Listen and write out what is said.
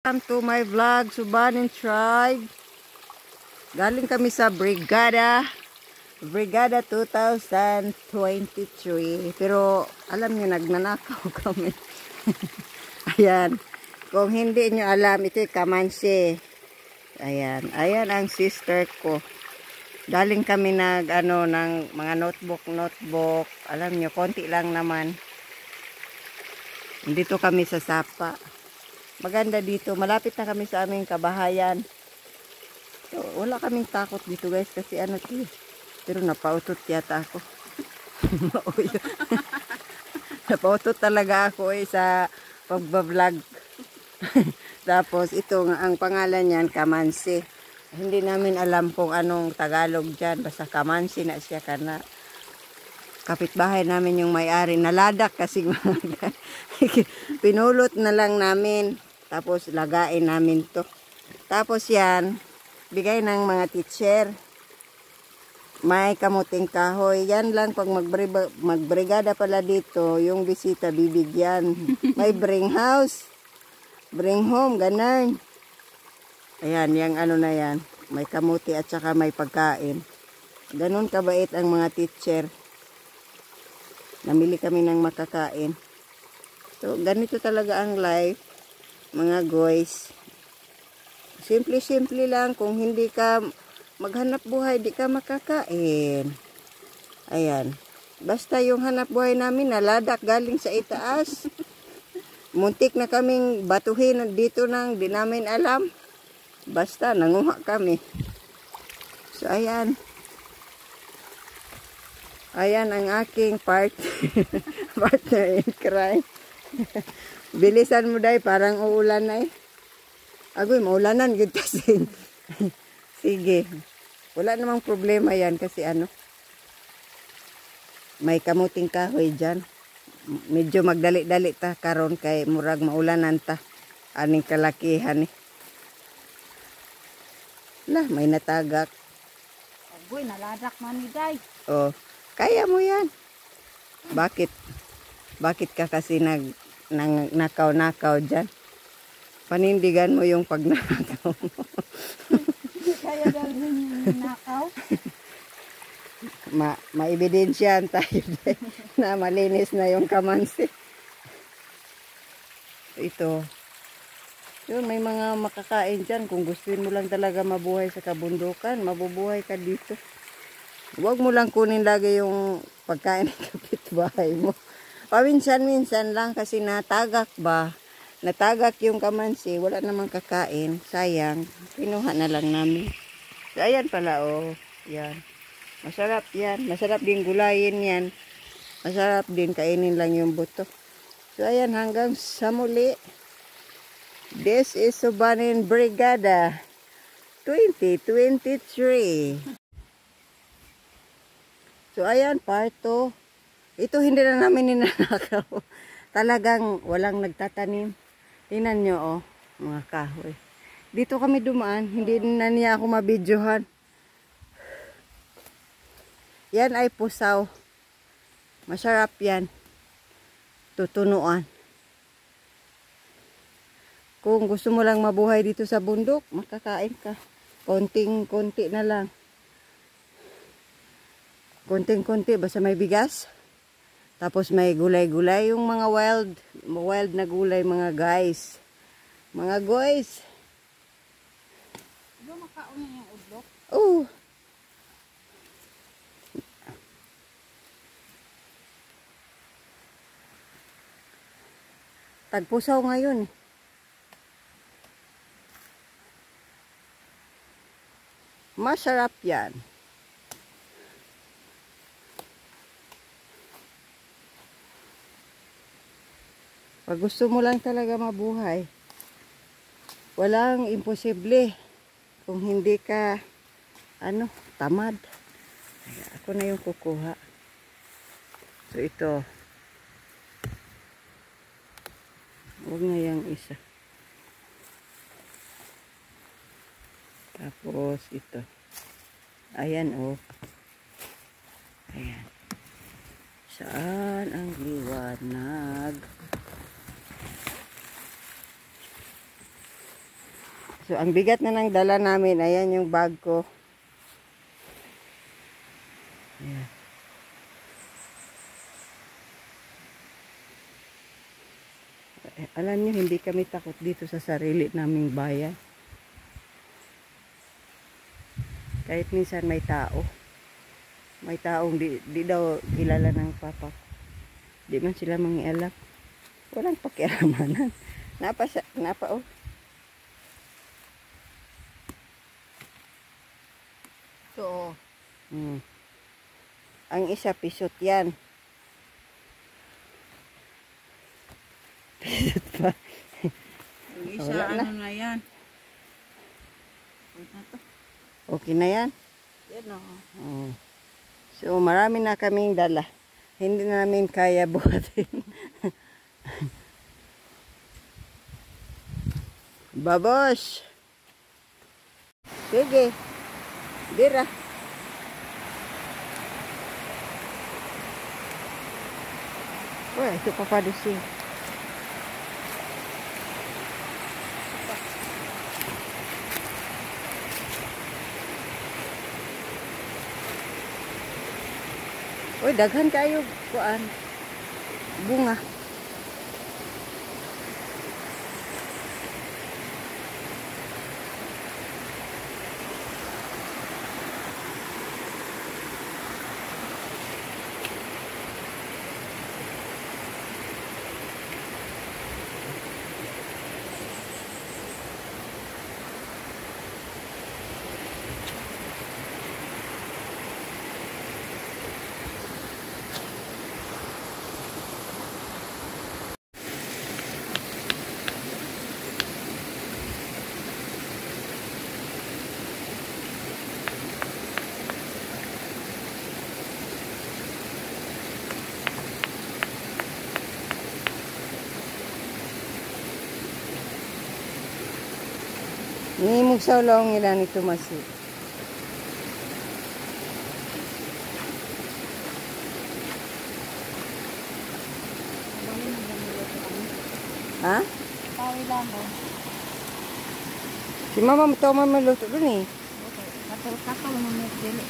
Welcome to my vlog, Subanin Tribe. Galing kami sa Brigada 2023. Pero alam niyo, nagnanakaw kami. Ayan. Kung hindi niyo alam, ito yung kamansi. Ayan. Ayan ang sister ko. Galing kami ng mga notebook. Alam niyo, konti lang naman. Dito kami sa Sapa. Maganda dito. Malapit na kami sa aming kabahayan. So, wala kaming takot dito guys kasi pero napautot yata ako. Napautot talaga ako sa pagbablog. Tapos ito ang pangalan niyan, kamansi. Hindi namin alam kung anong Tagalog dyan. Basta kamansi na siya kana. Kapitbahay namin yung may-ari. Naladak kasi pinulot na lang namin. Tapos lagain namin to. Tapos yan, bigay ng mga teacher. May kamuting kahoy. Yan lang pag magbrigada pala dito, yung bisita bibigyan. May bring house. Bring home, ganun. Ayan, yung na yan. May kamuti at saka may pagkain. Ganun kabait ang mga teacher. Namili kami ng makakain. So, ganito talaga ang life. Mga guys, simple lang. Kung hindi ka maghanap buhay, di ka makakain. Ayan. Basta yung hanap buhay namin, naladak galing sa itaas. Muntik na kaming batuhin dito nang di namin alam. Basta nanguha kami. So, ayan. Ayan ang aking partner in crime. Bilisan mo day, parang uulan na eh. Agoy, maulanan gud kasi. Sige. Wala namang problema yan kasi may kamuting kahoy dyan. Medyo magdali-dali ta karon kay murag maulanan ta. Aning kalakihan eh. Lah, may natagak. Agoy, naladak man ni day. Oh, kaya mo yan. Bakit? Bakit ka kasi nakaw-nakaw dyan? Panindigan mo yung pagnakaw mo. Kaya dalhin yung nakaw. Maebidensyahan tayo na malinis na yung kamansi. Ito. Yun, may mga makakain dyan. Kung gustuin mo lang talaga mabuhay sa kabundukan, mabubuhay ka dito. Huwag mo lang kunin lagi yung pagkain ng kapitbahay mo. Paminsan-minsan lang kasi natagak ba? Natagak yung kamansi, wala namang kakain. Sayang, pinuha na lang namin. So, ayan pala, oh. Yan. Masarap yan. Masarap din gulayin yan. Masarap din kainin lang yung buto. So, ayan, hanggang sa muli. This is Subanin Brigada 2023. So, ayan, part 2. Ito hindi na namin ninanakaw. Talagang walang nagtatanim. Tingnan nyo, oh, mga kahoy. Dito kami dumaan. Hindi na niya ako mabidyohan. Yan ay pusaw. Masarap yan. Tutunuan. Kung gusto mo lang mabuhay dito sa bundok, makakain ka. Konting-konti na lang. Konting-konti, basta may bigas. Tapos may gulay-gulay, yung mga wild na gulay, mga guys. Mga guys. Diba makaon niya yung udlok? Oh. Tagpusaw ngayon. Masarap yan. Pag gusto mo lang talaga mabuhay, walang imposible kung hindi ka tamad. Ako na yung kukuha. So ito. Huwag na yung isa. Tapos ito. Ayan, oh. Ayan. Saan ang liwanag? So, ang bigat na ng dala namin, ayan yung bag ko. Ayan. Alam niyo, hindi kami takot dito sa sarili naming bayan. Kahit minsan may tao. May taong di daw kilala ng papa ko. Di man sila mangialam. Walang pakialamanan. Napa oh. So, ang isa pisot yan. Pisot pa. Ang isa, Wala na. ano na yan? Okay na yan? Yan o. Oh. So, marami na kaming dala. Hindi na namin kaya buhatin. Babos! Sige. Dira. Uy, ito pa padusin. Uy, daghan kayo kuan. Bunga. Ni mugsaw lang ilan ito masi. Ha? Pawi lang o. Si mama maluto dun eh. Okay. Matul ka ka mo may dili.